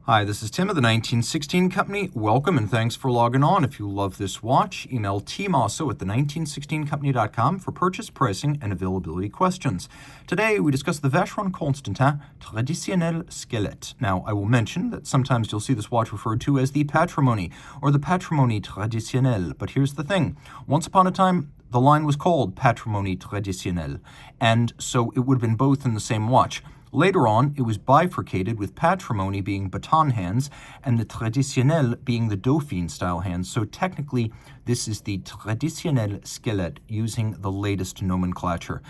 Hi, this is Tim of the 1916 Company. Welcome and thanks for logging on. If you love this watch, email Team Mosso at the1916company.com for purchase, pricing, and availability questions. Today, we discuss the Vacheron Constantin Traditionnelle Skelette. Now, I will mention that sometimes you'll see this watch referred to as the Patrimony or the Patrimony Traditionnelle. But here's the thing. Once upon a time, the line was called Patrimony Traditionnelle, and so it would have been both in the same watch. Later on, it was bifurcated, with Patrimony being baton hands and the Traditionnelle being the Dauphine-style hands. So technically, this is the Traditionnelle Skelette using the latest nomenclature.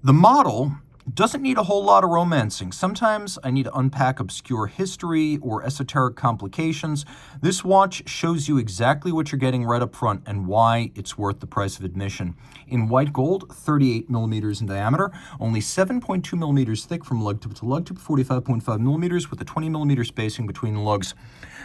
The model doesn't need a whole lot of romancing. Sometimes I need to unpack obscure history or esoteric complications. This watch shows you exactly what you're getting right up front and why it's worth the price of admission. In white gold, 38 millimeters in diameter, only 7.2 millimeters thick from lug tip to lug tip, 45.5 millimeters with a 20 millimeter spacing between the lugs.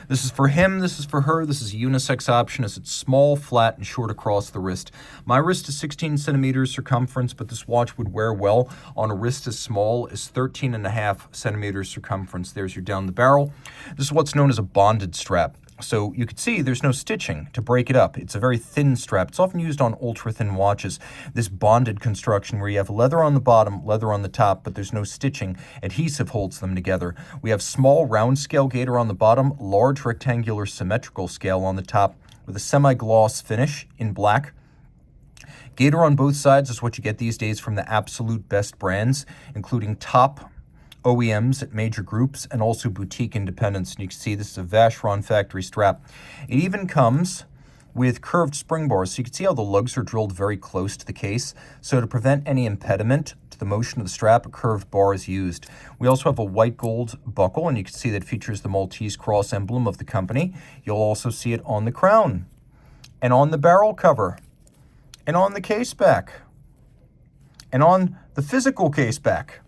This is for him, this is for her, this is a unisex option as it's small, flat, and short across the wrist. My wrist is 16 centimeters circumference, but this watch would wear well on a wrist as small as 13.5 centimeters circumference. There's your down the barrel. This is what's known as a bonded strap. So you can see there's no stitching to break it up. It's a very thin strap. It's often used on ultra-thin watches. This bonded construction where you have leather on the bottom, leather on the top, but there's no stitching. Adhesive holds them together. We have small round scale gator on the bottom, large rectangular symmetrical scale on the top with a semi-gloss finish in black. Gator on both sides is what you get these days from the absolute best brands, including top OEMs at major groups and also boutique independents. And you can see this is a Vacheron factory strap. It even comes with curved spring bars. So you can see how the lugs are drilled very close to the case. So to prevent any impediment to the motion of the strap, a curved bar is used. We also have a white gold buckle, and you can see that features the Maltese cross emblem of the company. You'll also see it on the crown and on the barrel cover and on the case back and on the physical case back.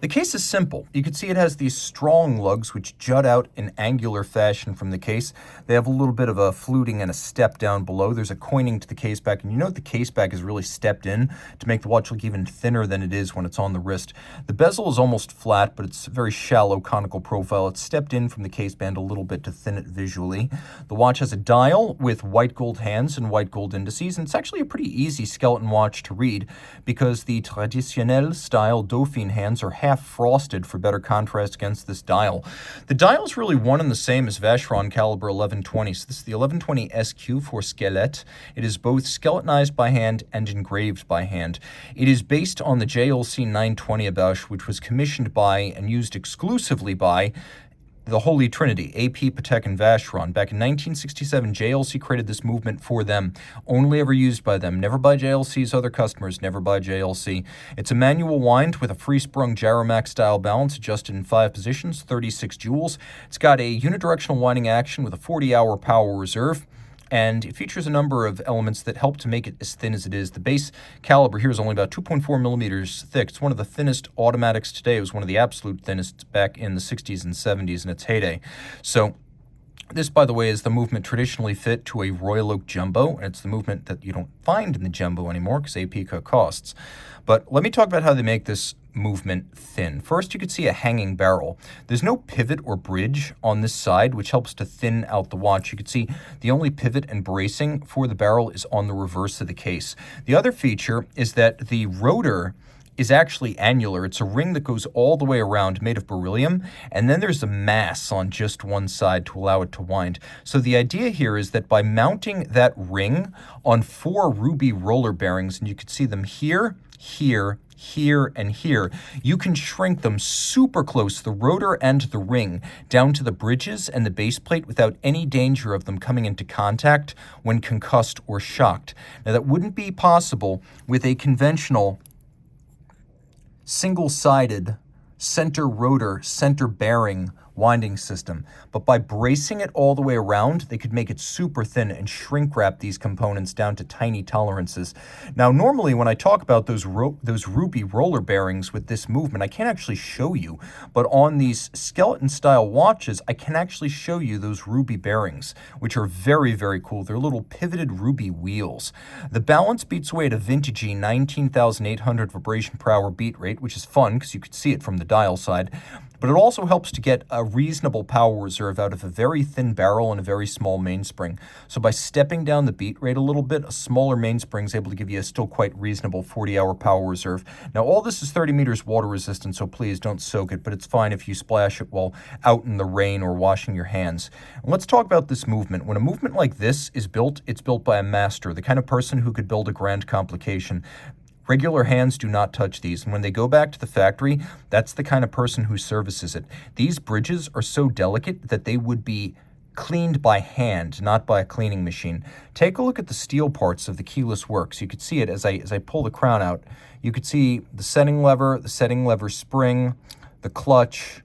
The case is simple. You can see it has these strong lugs which jut out in angular fashion from the case. They have a little bit of a fluting and a step down below. There's a coining to the case back, and you note the case back is really stepped in to make the watch look even thinner than it is when it's on the wrist. The bezel is almost flat, but it's a very shallow conical profile. It's stepped in from the case band a little bit to thin it visually. The watch has a dial with white gold hands and white gold indices, and it's actually a pretty easy skeleton watch to read because the Traditionnelle style Dauphine hands are half frosted for better contrast against this dial. The dial is really one and the same as Vacheron caliber 1120. So this is the 1120 SQ for Skelette. It is both skeletonized by hand and engraved by hand. It is based on the JLC 920 Abache, which was commissioned by and used exclusively by the Holy Trinity, AP, Patek, and Vacheron. Back in 1967, JLC created this movement for them, only ever used by them, never by JLC's other customers, never by JLC. It's a manual wind with a free-sprung gyromax-style balance adjusted in 5 positions, 36 jewels. It's got a unidirectional winding action with a 40-hour power reserve, and it features a number of elements that help to make it as thin as it is. The base caliber here is only about 2.4 millimeters thick. It's one of the thinnest automatics today. It was one of the absolute thinnest back in the 60s and 70s in its heyday. So this, by the way, is the movement traditionally fit to a Royal Oak Jumbo, and it's the movement that you don't find in the Jumbo anymore because AP cut costs. But let me talk about how they make this movement thin. First, you can see a hanging barrel. There's no pivot or bridge on this side, which helps to thin out the watch. You can see the only pivot and bracing for the barrel is on the reverse of the case. The other feature is that the rotor is actually annular. It's a ring that goes all the way around, made of beryllium, and then there's a mass on just one side to allow it to wind. So the idea here is that by mounting that ring on 4 ruby roller bearings, and you can see them here, here, here, and here, you can shrink them super close, the rotor and the ring, down to the bridges and the base plate without any danger of them coming into contact when concussed or shocked. Now that wouldn't be possible with a conventional single-sided center rotor, center bearing winding system. But by bracing it all the way around, they could make it super thin and shrink wrap these components down to tiny tolerances. Now, normally when I talk about those ruby roller bearings with this movement, I can't actually show you. But on these skeleton-style watches, I can actually show you those ruby bearings, which are very, very cool. They're little pivoted ruby wheels. The balance beats away at a vintagey 19,800 vibration per hour beat rate, which is fun because you could see it from the dial side. But it also helps to get a reasonable power reserve out of a very thin barrel and a very small mainspring. So by stepping down the beat rate a little bit, a smaller mainspring is able to give you a still quite reasonable 40-hour power reserve. Now, all this is 30 meters water resistant, so please don't soak it, but it's fine if you splash it while out in the rain or washing your hands. And let's talk about this movement. When a movement like this is built, it's built by a master, the kind of person who could build a grand complication. Regular hands do not touch these, and when they go back to the factory, that's the kind of person who services it. These bridges are so delicate that they would be cleaned by hand, not by a cleaning machine. Take a look at the steel parts of the keyless works. You could see it as I pull the crown out. You could see the setting lever spring, the clutch,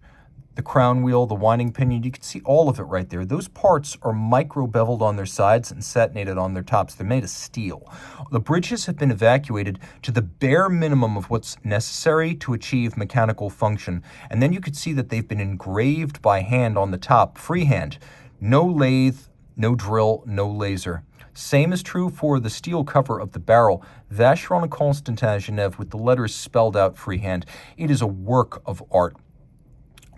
the crown wheel, the winding pinion. You can see all of it right there. Those parts are micro-beveled on their sides and satinated on their tops. They're made of steel. The bridges have been evacuated to the bare minimum of what's necessary to achieve mechanical function. And then you could see that they've been engraved by hand on the top, freehand. No lathe, no drill, no laser. Same is true for the steel cover of the barrel. Vacheron Constantin Patrimony with the letters spelled out freehand. It is a work of art.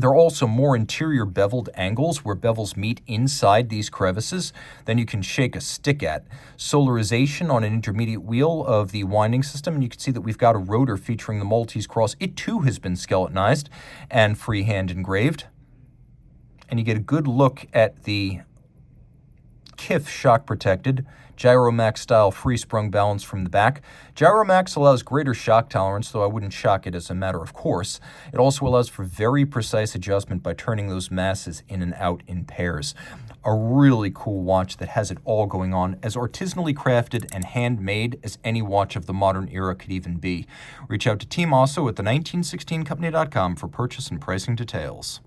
There are also more interior beveled angles where bevels meet inside these crevices than you can shake a stick at. Solarization on an intermediate wheel of the winding system, and you can see that we've got a rotor featuring the Maltese cross. It too has been skeletonized and freehand engraved. And you get a good look at the KIF shock protected Gyromax style free sprung balance from the back. Gyromax allows greater shock tolerance, though I wouldn't shock it as a matter of course. It also allows for very precise adjustment by turning those masses in and out in pairs. A really cool watch that has it all going on, as artisanally crafted and handmade as any watch of the modern era could even be. Reach out to Team Mosso at the 1916company.com for purchase and pricing details.